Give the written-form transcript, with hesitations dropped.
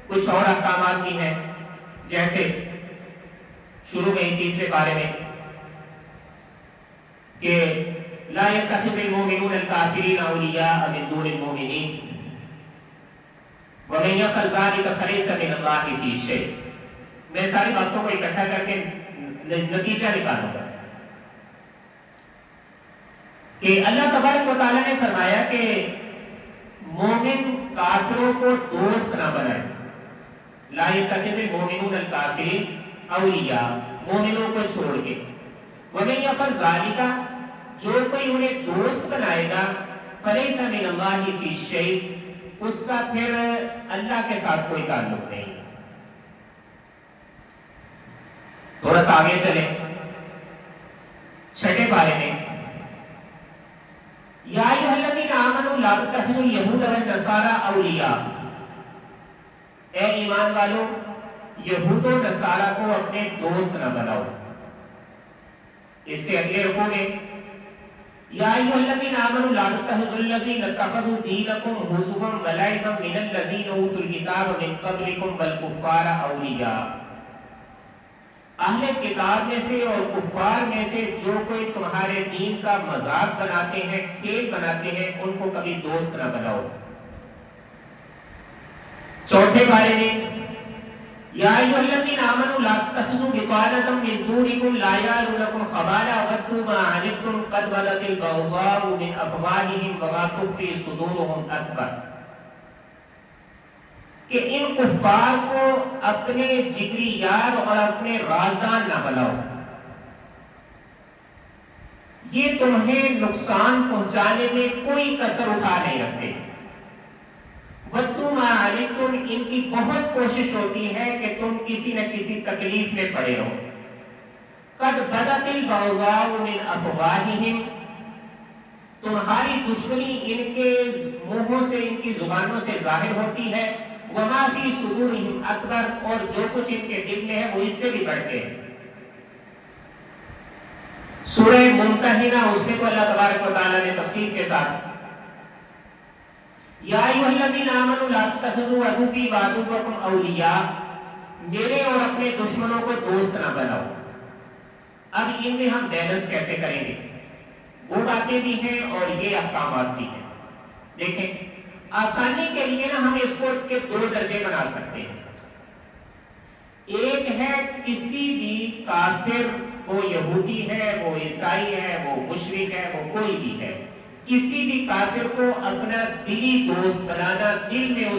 کچھ اور احکامات بھی ہیں، جیسے شروع میں 30ویں پارے میں کہ لا يتخذ المؤمنون الكافرين اولیاء من دون المؤمنین ومن يفعل ذلك فليس من الله في شيء۔ میں ساری باتوں کو اکٹھا کر کے نتیجہ نکالوں گا کہ اللہ تبارک و تعالیٰ نے فرمایا کہ مومن کافروں کو دوست نہ بنائے، لا يتخذ المؤمنون الكافرين اولیاء، مومنوں کو چھوڑ کے، ومن يفعل ذلك، جو کوئی انہیں دوست بنائے گا، فلیس من اللہ فی شیء، اس کا پھر اللہ کے ساتھ کوئی تعلق نہیں۔ تھوڑا سا آگے چلیں 6 پارے میں، یا ایھا الذین آمنوا لا تتخذوا اليہود والنصارى اولیاء، اے ایمان والو یہود و نصارہ کو اپنے دوست نہ بناؤ۔ اس سے اگلے رکوع میں یا ایھا الذین آمنوا لا تتخذوا الذین اتخذوا دینکم ہزوا ولعبا من الذین اوتوا الکتاب من قبلکم والکفار اولیاء، اہل کتاب میں سے اور کفار میں سے جو کوئی تمہارے دین کا مذاق بناتے ہیں، کھیل بناتے ہیں، ان کو کبھی دوست نہ بناؤ۔ 4 پارے میں یا ایھا الذین آمنوا لا تتخذوا بطانة من دونکم لا یعلونکم خبالا ودوا ما عنتم قد بدت البغضاء من افواہہم وما تخفی صدورہم اکبر، کہ ان کفار کو اپنے جگری یار اور اپنے رازدان نہ بناؤ، یہ تمہیں نقصان پہنچانے میں کوئی کسر اٹھا نہیں رکھتے۔ وَدُّوا مَا عَنِتُّمْ، ان کی بہت کوشش ہوتی ہے کہ تم کسی نہ کسی تکلیف میں پڑے رہو۔ قَدْ بَدَتِ الْبَغْضَاءُ مِنْ أَفْوَاهِهِمْ، تمہاری دشمنی ان کے منہوں سے، ان کی زبانوں سے ظاہر ہوتی ہے۔ وَمَا فِي صُدُورِهِمْ أَكْبَرُ، اور جو کچھ ان کے دل میں ہے وہ اس سے بھی بڑھ کے۔ سورہ ممتحنہ، اس میں تو اللہ تبارک و تعالیٰ نے تفصیل کے ساتھ یا ایھا الذین آمنوا لا تتخذوا عدوی وعدوکم اولیاء، میرے اور اپنے دشمنوں کو دوست نہ بناؤ۔ اب ان میں ہم بیلنس کیسے کریں گے؟ وہ باتیں بھی ہیں اور یہ احکامات بھی ہیں۔ دیکھیں آسانی کے لیے نا ہم اس کو کے 2 درجے بنا سکتے ہیں۔ ایک ہے کسی بھی کافر، وہ یہودی ہے، وہ عیسائی ہے، وہ مشرک ہے، وہ کوئی بھی ہے، کسی بھی کافر کو اپنا دلی دوست بنانا، دل میں